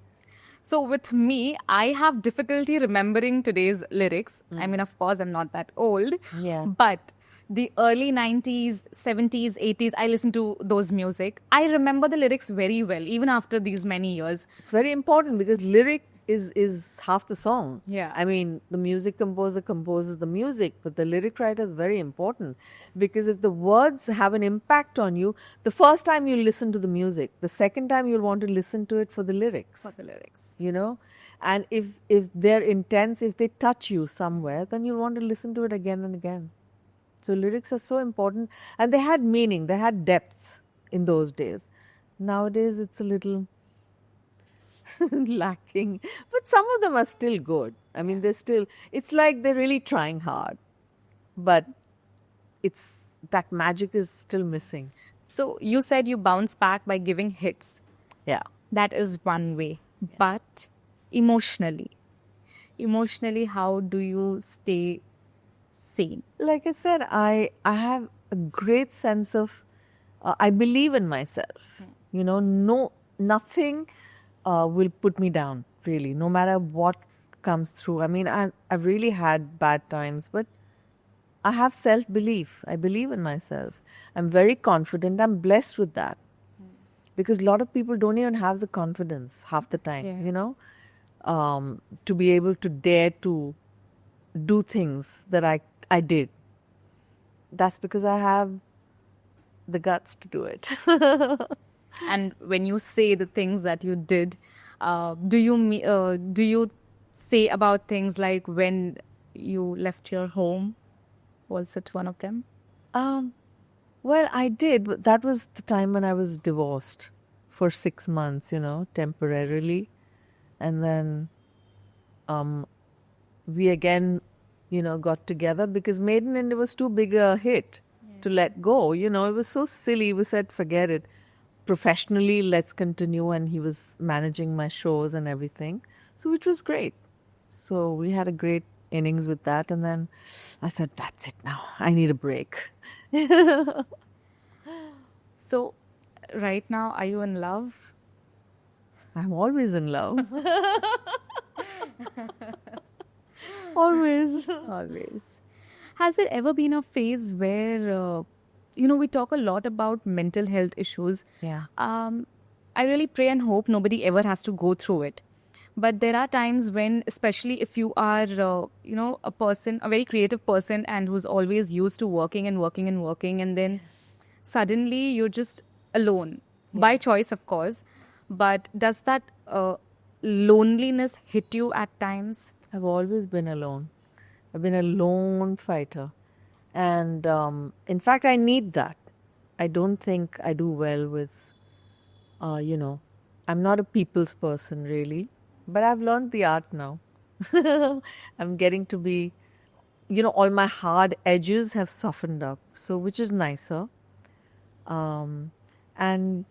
So with me, I have difficulty remembering today's lyrics. I mean, of course, I'm not that old. Yeah. But the early 90s, 70s, 80s, I listened to those music. I remember the lyrics very well, even after these many years. It's very important because lyric is half the song. Yeah. I mean, the music composer composes the music, but the lyric writer is very important because if the words have an impact on you, the first time you listen to the music, the second time you'll want to listen to it for the lyrics. For the lyrics. You know? And if they're intense, if they touch you somewhere, then you'll want to listen to it again and again. So lyrics are so important. And they had meaning, they had depths in those days. Nowadays, it's a little lacking. But some of them are still good. I mean, it's like they're really trying hard. But that magic is still missing. So you said you bounce back by giving hits. Yeah. That is one way. Yeah. But emotionally, how do you stay sane? Like I said, I have a great sense of, I believe in myself. You know, nothing will put me down, really, no matter what comes through. I mean, I've really had bad times, but I have self-belief. I believe in myself. I'm very confident. I'm blessed with that. Because a lot of people don't even have the confidence half the time, you know, to be able to dare to do things that I did. That's because I have the guts to do it. And when you say the things that you did, do you say about things like when you left your home? Was it one of them? Well, I did, but that was the time when I was divorced for 6 months, you know, temporarily. And then we again, you know, got together because Made in India was too big a hit to let go. You know, it was so silly. We said, forget it. Professionally, let's continue. And he was managing my shows and everything. So which was great. So we had a great innings with that. And then I said, that's it now. I need a break. So right now, are you in love? I'm always in love. Always. Always. Has there ever been a phase where, we talk a lot about mental health issues. Yeah. I really pray and hope nobody ever has to go through it. But there are times when, especially if you are, a person, a very creative person and who's always used to working, and then suddenly you're just alone, by choice, of course. But does that loneliness hit you at times? I've always been alone. I've been a lone fighter. And in fact, I need that. I don't think I do well with, I'm not a people's person really. But I've learned the art now. I'm getting to be, all my hard edges have softened up. So, which is nicer. And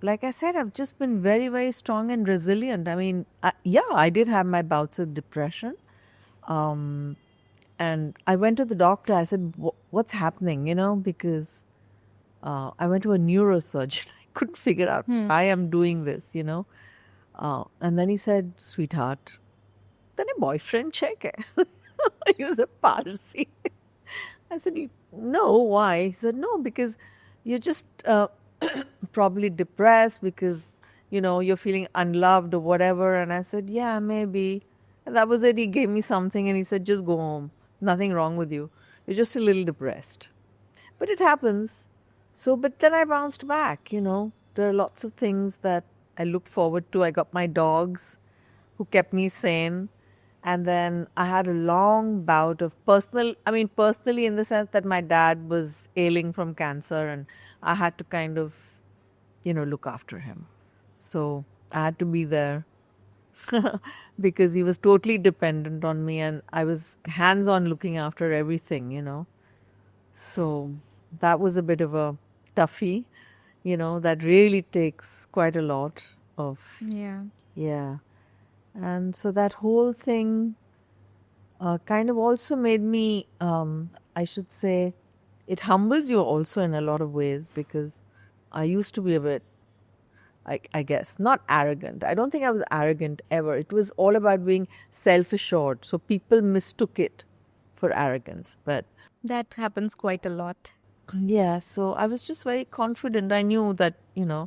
like I said, I've just been very, very strong and resilient. I mean, I did have my bouts of depression. And I went to the doctor. I said, what's happening, because I went to a neurosurgeon. I couldn't figure out why I'm doing this, And then he said, sweetheart, then a boyfriend check hai. He was a Parsi. I said, no, why? He said, no, because you're just probably depressed because, you're feeling unloved or whatever. And I said, yeah, maybe. And that was it. He gave me something and he said, just go home. Nothing wrong with you. You're just a little depressed. But it happens. So, but then I bounced back, There are lots of things that I look forward to. I got my dogs who kept me sane. And then I had a long bout of personally in the sense that my dad was ailing from cancer and I had to kind of, look after him. So I had to be there because he was totally dependent on me and I was hands-on looking after everything, So that was a bit of a toughie. That really takes quite a lot of... Yeah. Yeah. And so that whole thing kind of also made me, I should say, it humbles you also in a lot of ways because I used to be a bit, I guess, not arrogant. I don't think I was arrogant ever. It was all about being self-assured. So people mistook it for arrogance. But that happens quite a lot. yeah, so I was just very confident. I knew that, yeah,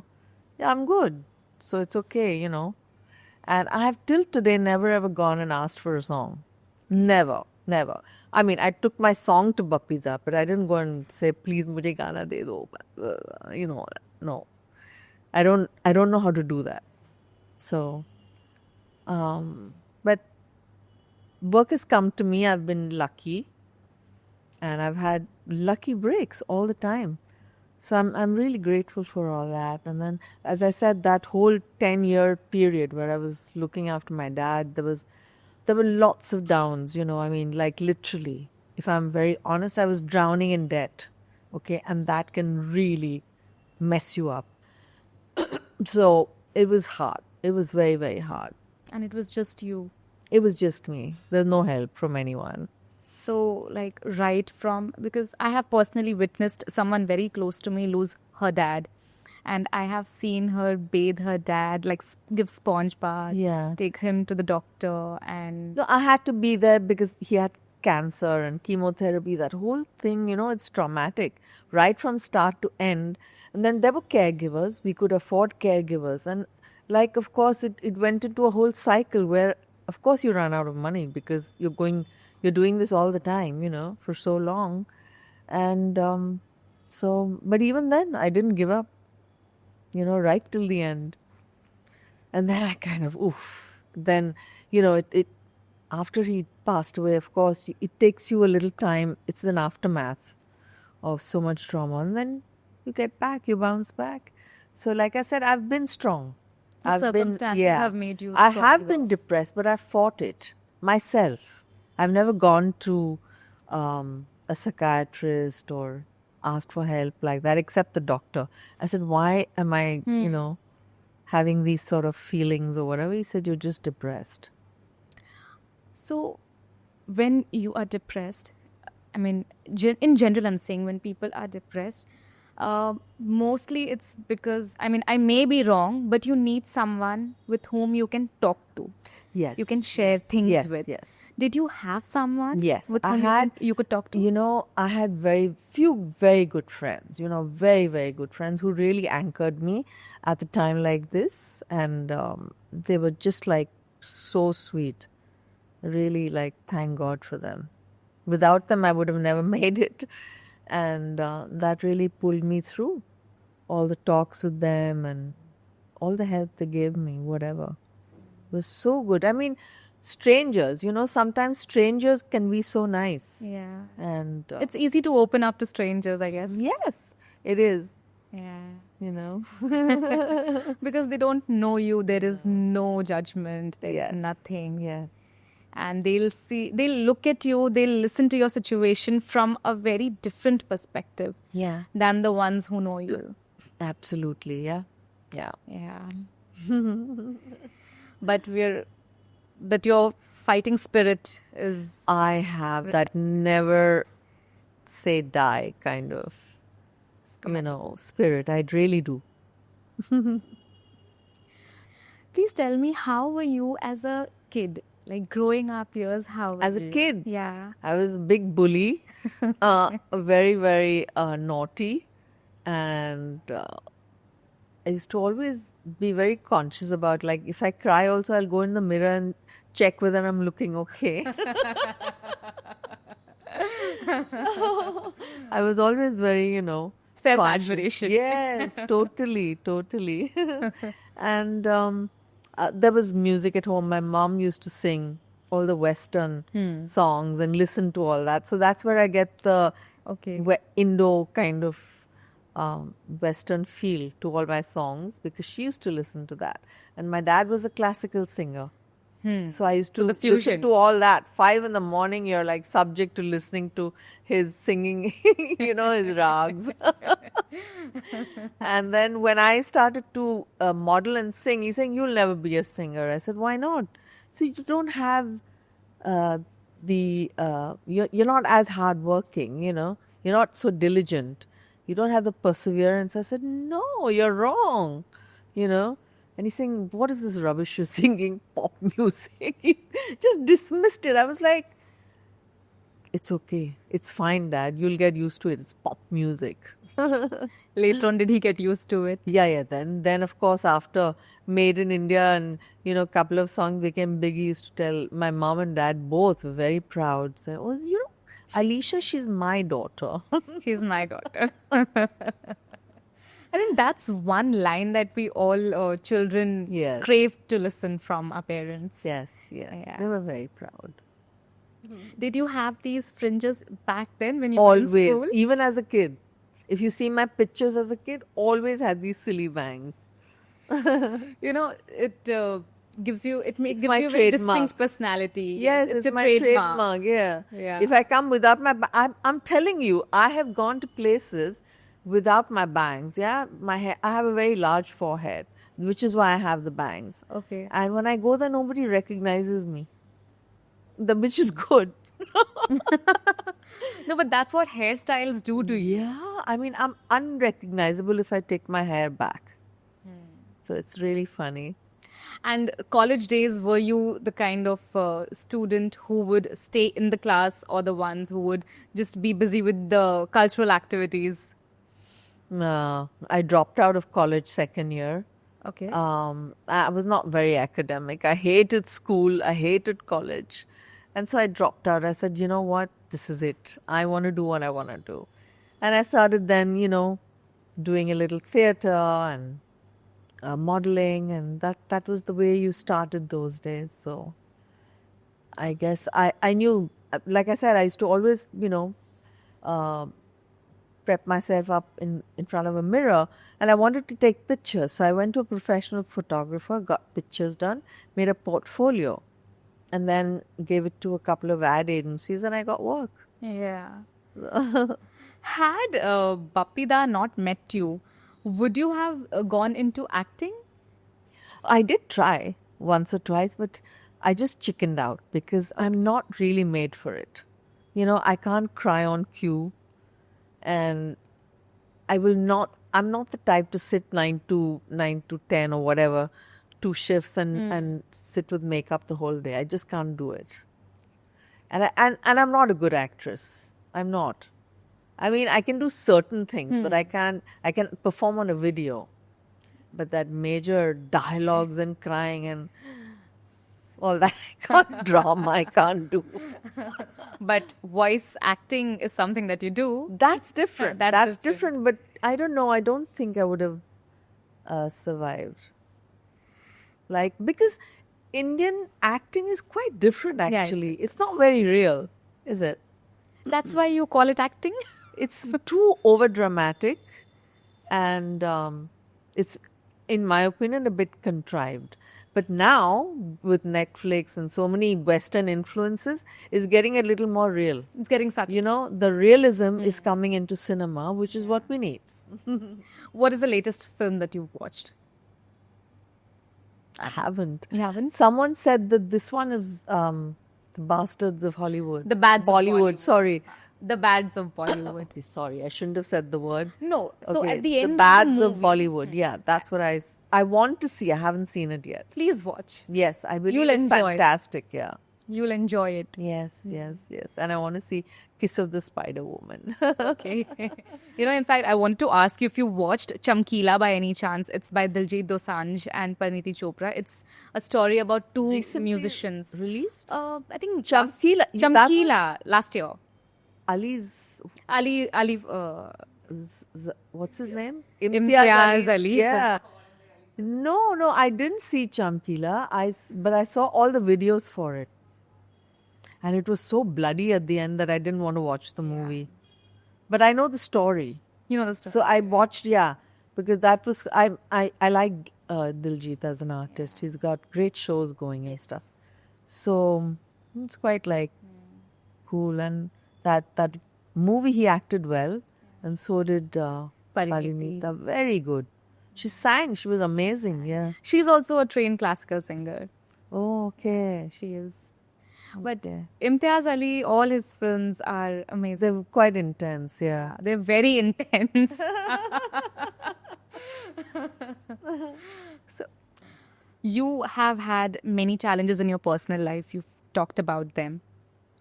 I'm good. So it's okay, And I have till today never ever gone and asked for a song. Never, never. I mean, I took my song to Bappi, but I didn't go and say, please, mujhe gana de do. No. I don't know how to do that. So, but work has come to me. I've been lucky. And I've had lucky breaks all the time. So I'm really grateful for all that. And then, as I said, that whole 10-year period where I was looking after my dad, there were lots of downs, I mean, like literally, if I'm very honest, I was drowning in debt. Okay. And that can really mess you up. So it was hard. It was very, very hard. And it was just you. It was just me. There's no help from anyone. So, like, right from, because I have personally witnessed someone very close to me lose her dad. And I have seen her bathe her dad, like give sponge bath, take him to the doctor. And no, I had to be there because he had cancer and chemotherapy, that whole thing, it's traumatic right from start to end. And then there were caregivers. We could afford caregivers. And like, of course, it went into a whole cycle where, of course, you run out of money because you're doing this all the time, for so long. And but even then, I didn't give up, right till the end. And then I kind of, Then, it after he passed away, of course, it takes you a little time. It's an aftermath of so much trauma. And then you get back, you bounce back. So like I said, I've been strong. Circumstances have made you strong. I have been depressed, but I fought it myself. I've never gone to a psychiatrist or asked for help like that, except the doctor. I said, why am I, having these sort of feelings or whatever? He said, you're just depressed. So when you are depressed, I mean, in general, I'm saying when people are depressed, mostly it's because, I mean, I may be wrong, but you need someone with whom you can talk to. Yes. You can share things with. Yes. Did you have someone with whom you could talk to? I had very few very good friends, very, very good friends who really anchored me at a time like this. And they were just like so sweet. Really, like, thank God for them. Without them, I would have never made it. And that really pulled me through. All the talks with them and all the help they gave me, whatever. It was so good. I mean, strangers, sometimes strangers can be so nice. Yeah. And it's easy to open up to strangers, I guess. Yes, it is. Yeah. Because they don't know you. There is no judgment. There is nothing. Yes. And they'll look at you, they'll listen to your situation from a very different perspective than the ones who know you. Absolutely, yeah. But your fighting spirit is... I have that never say die kind of, spirit. I really do. Please tell me, how were you as a kid? Like growing up years, how as a kid? Yeah. I was a big bully, very, very naughty. And I used to always be very conscious about, like, if I cry also, I'll go in the mirror and check whether I'm looking okay. I was always very, self-admiration. Yes, totally. And there was music at home. My mom used to sing all the Western songs and listen to all that. So that's where I get the Indo kind of Western feel to all my songs, because she used to listen to that. And my dad was a classical singer. So I used to listen to all that. 5 a.m, you're like subject to listening to his singing, his rags. And then when I started to model and sing, he's saying, you'll never be a singer. I said, why not? So you don't have you're not as hardworking, you're not so diligent. You don't have the perseverance. I said, no, you're wrong, And he's saying, what is this rubbish you're singing? Pop music. He just dismissed it. I was like, it's okay. It's fine, Dad. You'll get used to it. It's pop music. Later on, did he get used to it? Yeah. Then of course, after Made in India and, a couple of songs became big, he used to tell my mom and dad both were very proud. Say, oh, Alisha, she's my daughter. She's my daughter. I think that's one line that we all children crave to listen from our parents. Yes. Yeah. They were very proud. Did you have these fringes back then when you always, were in school? Even as a kid. If you see my pictures as a kid, always had these silly bangs. It gives you a trademark. very distinct personality. Yes, it's my trademark. Yeah. If I come without I'm telling you, I have gone to places without my bangs. Yeah, my hair. I have a very large forehead, which is why I have the bangs. Okay. And when I go there, nobody recognizes me. Which is good. No, but that's what hairstyles do to you. Yeah, I mean, I'm unrecognizable if I take my hair back. So it's really funny. And college days, were you the kind of student who would stay in the class or the ones who would just be busy with the cultural activities? No, I dropped out of college second year. Okay. I was not very academic. I hated school. I hated college. And so I dropped out. I said, you know what? This is it. I want to do what I want to do. And I started then, doing a little theater and modeling. And that was the way you started those days. So I guess I knew, like I said, I used to always, prep myself up in front of a mirror, and I wanted to take pictures. So I went to a professional photographer, got pictures done, made a portfolio, and then gave it to a couple of ad agencies, and I got work. Yeah. Had Bappi Da not met you, would you have gone into acting? I did try once or twice, but I just chickened out because I'm not really made for it. I can't cry on cue. And I'm not the type to sit 9 to 10 or whatever, 2 shifts and sit with makeup the whole day. I just can't do it. And I'm not a good actress. I'm not. I mean, I can do certain things, but I can perform on a video. But that major dialogues and crying and all that, I can't drama, I can't do. But voice acting is something that you do. That's different. That's different. But I don't know. I don't think I would have survived. Because Indian acting is quite different, actually. It's not very real, is it? That's why you call it acting? It's too overdramatic. And it's, in my opinion, a bit contrived. But now, with Netflix and so many Western influences, it's getting a little more real. It's getting subtle. The realism is coming into cinema, which is what we need. What is the latest film that you've watched? I haven't. You haven't? Someone said that this one is The Bastards of Hollywood. The Bads of Bollywood. Sorry. The Bads of Bollywood. Sorry, I shouldn't have said the word. No. So at the end The Bads of Bollywood. Yeah, that's what I want to see. I haven't seen it yet. Please watch. Yes, I believe You'll it's enjoy fantastic. Yeah. You'll enjoy it. Yes. And I want to see Kiss of the Spider Woman. Okay. In fact, I want to ask you if you watched Chamkila by any chance. It's by Diljit Dosanjh and Parineeti Chopra. It's a story about 2 musicians. Released? I think Chamkila. Last year. Ali. What's his name? Imtiaz Ali. Yeah. No, I didn't see Chamkila. But I saw all the videos for it. And it was so bloody at the end that I didn't want to watch the movie. But I know the story. You know the story. So I watched, because that was, I like Diljit as an artist. He's got great shows going and stuff. So it's quite cool. And that movie he acted well. And so did Parineeti. Very good. She sang. She was amazing. Yeah. She's also a trained classical singer. Oh, okay. She is. But Imtiaz Ali, all his films are amazing. They're quite intense, yeah. They're very intense. So, you have had many challenges in your personal life. You've talked about them.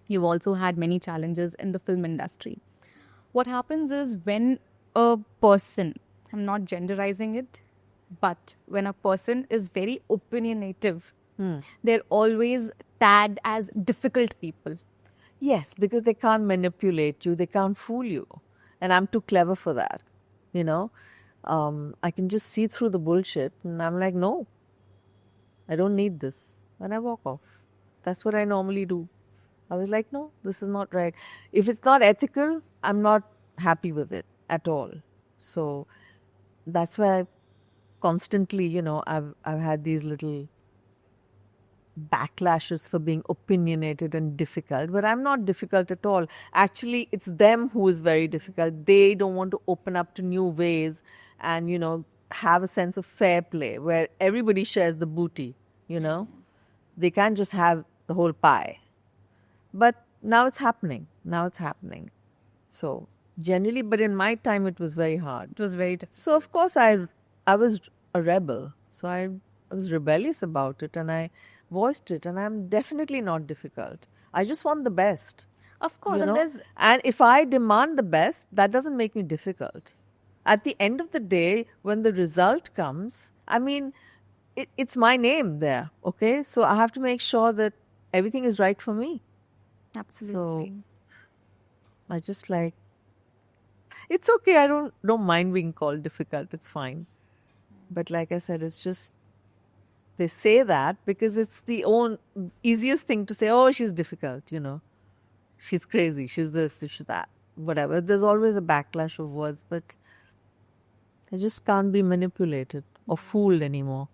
You've also had many challenges in the film industry. What happens is when a person, I'm not genderizing it, but when a person is very opinionative, they're always tagged as difficult people. Yes, because they can't manipulate you, they can't fool you. And I'm too clever for that, you know. I can just see through the bullshit, and I'm like, no, I don't need this. And I walk off. That's what I normally do. I was like, no, this is not right. If it's not ethical, I'm not happy with it at all. So that's why I constantly, you know, I've had these little backlashes for being opinionated and difficult, but I'm not difficult at all. Actually, it's them who is very difficult. They don't want to open up to new ways and, you know, have a sense of fair play where everybody shares the booty, you know. They can't just have the whole pie. But now it's happening. Now it's happening. So generally, but in my time, it was very hard. It was very difficult. So of course, I was a rebel. So I was rebellious about it, and I voiced it. And I'm definitely not difficult. I just want the best. Of course, you and know? And if I demand the best, that doesn't make me difficult. At the end of the day, when the result comes, I mean, it's my name there. Okay, so I have to make sure that everything is right for me. Absolutely. So I just like, it's okay. I don't mind being called difficult. It's fine. But like I said, it's just, they say that because it's the easiest thing to say, oh, she's difficult, you know. She's crazy. She's this, she's that, whatever. There's always a backlash of words, but I just can't be manipulated or fooled anymore.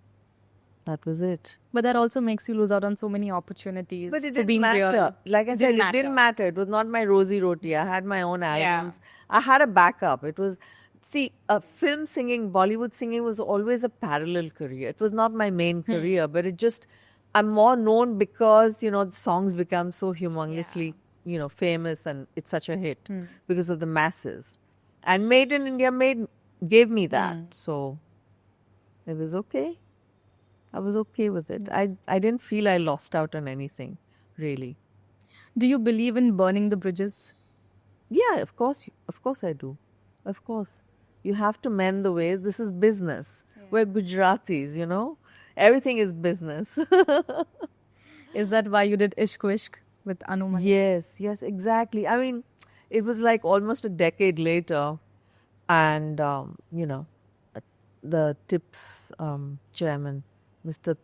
That was it. But that also makes you lose out on so many opportunities. But it for didn't being matter. real. Like I said, it didn't matter. It was not my rosy roti. I had my own albums. Yeah. I had a backup. It was, see, film singing, Bollywood singing was always a parallel career. It was not my main career, but it just, I'm more known because, you know, the songs become so humongously, you know, famous, and it's such a hit because of the masses. And Made in India gave me that. So it was okay. I was okay with it. I didn't feel I lost out on anything, really. Do you believe in burning the bridges? Yeah, of course I do. Of course. You have to mend the ways. This is business. Yeah. We're Gujaratis, you know. Everything is business. Is that why you did Ishq Wishq with Anu Malik? Yes, exactly. I mean, it was like almost a decade later, and, you know, the TIPS chairman, Mr.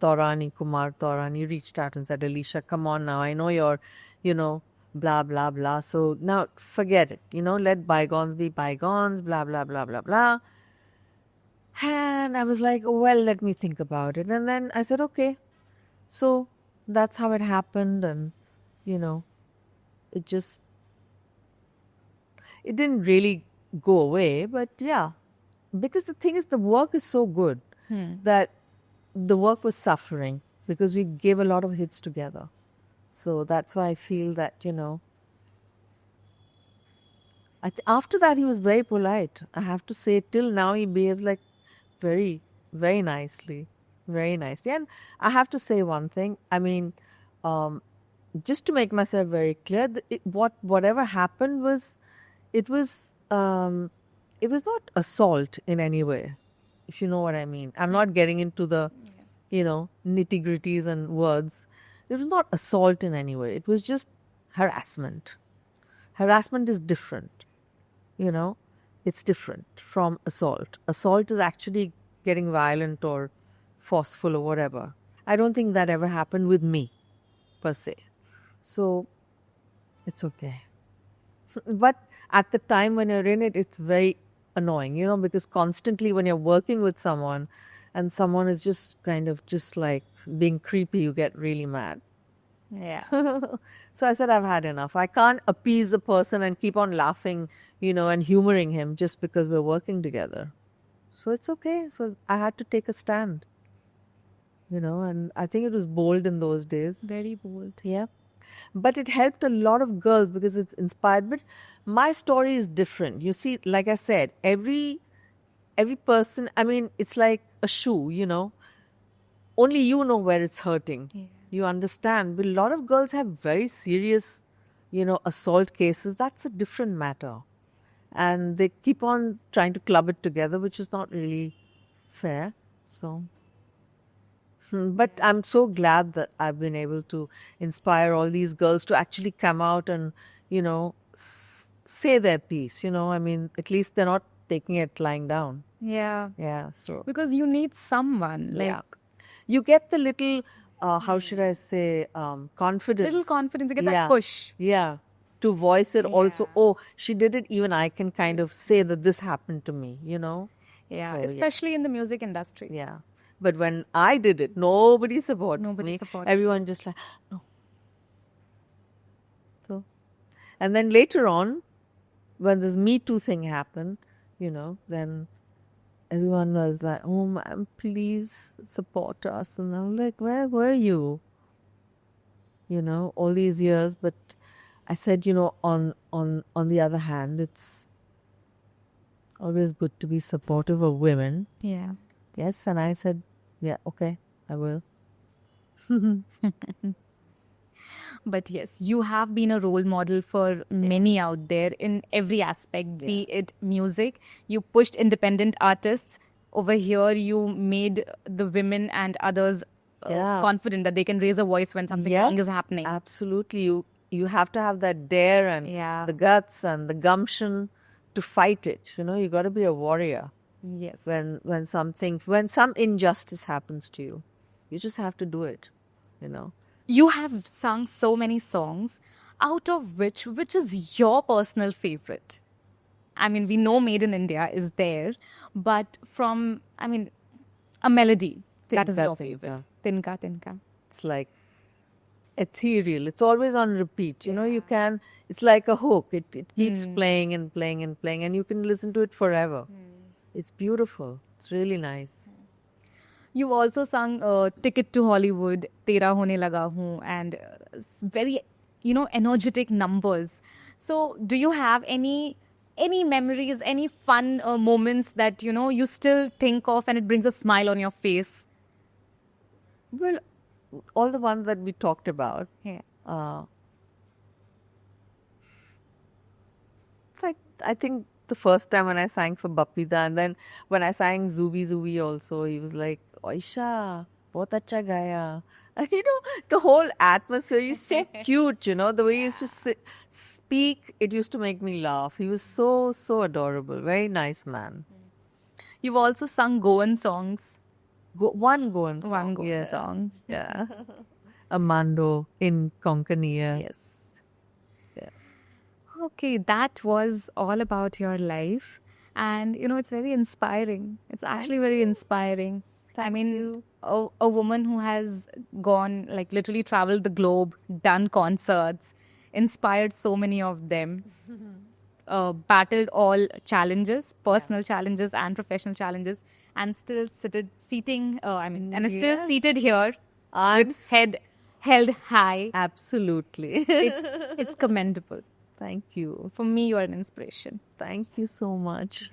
Kumar Taurani, reached out and said, Alisha, come on now. I know you're, you know, blah, blah, blah. So now forget it. You know, let bygones be bygones, blah, blah, blah, blah, blah. And I was like, well, let me think about it. And then I said, okay. So that's how it happened. And, you know, it didn't really go away. But yeah, because the thing is, the work is so good that the work was suffering because we gave a lot of hits together. So that's why I feel that, you know, after that he was very polite. I have to say, till now he behaves like very, very nicely. Very nicely. And I have to say one thing. I mean, just to make myself very clear, whatever happened was, it was not assault in any way, if you know what I mean. I'm not getting into the, you know, nitty-gritties and words. It was not assault in any way. It was just harassment. Harassment is different, you know. It's different from assault. Assault is actually getting violent or forceful or whatever. I don't think that ever happened with me, per se. So, it's okay. But at the time when you're in it, it's very annoying, you know, because constantly when you're working with someone and someone is just kind of just like being creepy, you get really mad. Yeah. So I said, I've had enough. I can't appease a person and keep on laughing, you know, and humoring him just because we're working together. So it's okay. So I had to take a stand, you know, and I think it was bold in those days. Very bold. Yeah. But it helped a lot of girls because it's inspired. But my story is different. You see, like I said, every person, I mean, it's like a shoe, you know. Only you know where it's hurting. Yeah. You understand. But a lot of girls have very serious assault cases, that's a different matter. And they keep on trying to club it together, which is not really fair. So, but I'm so glad that I've been able to inspire all these girls to actually come out and, say their piece. I mean, at least they're not taking it lying down. Yeah. Yeah. So, Because you need someone. yeah. You get the little, how should I say, confidence. Little confidence, you get that push. Yeah. To voice it also. Oh, she did it. Even I can kind of say that this happened to me, Yeah, So, especially in the music industry. Yeah. But when I did it, nobody supported me. Everyone just like, no. So, and then later on, when this Me Too thing happened, then everyone was like, oh, ma'am, please support us. And I'm like, where were you? All these years. But I said, on the other hand, it's always good to be supportive of women. Yeah. Yes, and I said, yeah, okay, I will. But yes, you have been a role model for many out there in every aspect, be it music. You pushed independent artists. Over here, you made the women and others confident that they can raise a voice when something wrong is happening. Absolutely. You have to have that dare and the guts and the gumption to fight it. You got to be a warrior. Yes. When some injustice happens to you, you just have to do it. You have sung so many songs, out of which is your personal favorite? I mean, we know Made in India is there, but from, a melody, that is your favorite. Tinka Tinka. It's like ethereal. It's always on repeat. It's like a hook. It keeps playing and playing and playing, and you can listen to it forever. It's beautiful. It's really nice. You also sung Ticket to Hollywood, Tera Hone Laga Hoon, and very, energetic numbers. So, do you have any memories, any fun moments that, you still think of and it brings a smile on your face? Well, all the ones that we talked about. Yeah. I think the first time when I sang for Bappi Da, and then when I sang Zubi Zubi also, he was like, Aisha, bahut acha gaya. And the whole atmosphere, he's so cute, the way he used to speak, it used to make me laugh. He was so, so adorable. Very nice man. You've also sung Goan songs. One Goan song. One Goan song. Yeah. Amando in Konkaniya. Yes. Okay, that was all about your life. And, it's very inspiring. It's actually very inspiring. Thank you. A woman who has gone, literally traveled the globe, done concerts, inspired so many of them, battled all challenges, personal challenges and professional challenges, and still seated here with head held high. Absolutely. It's commendable. Thank you. For me, you are an inspiration. Thank you so much.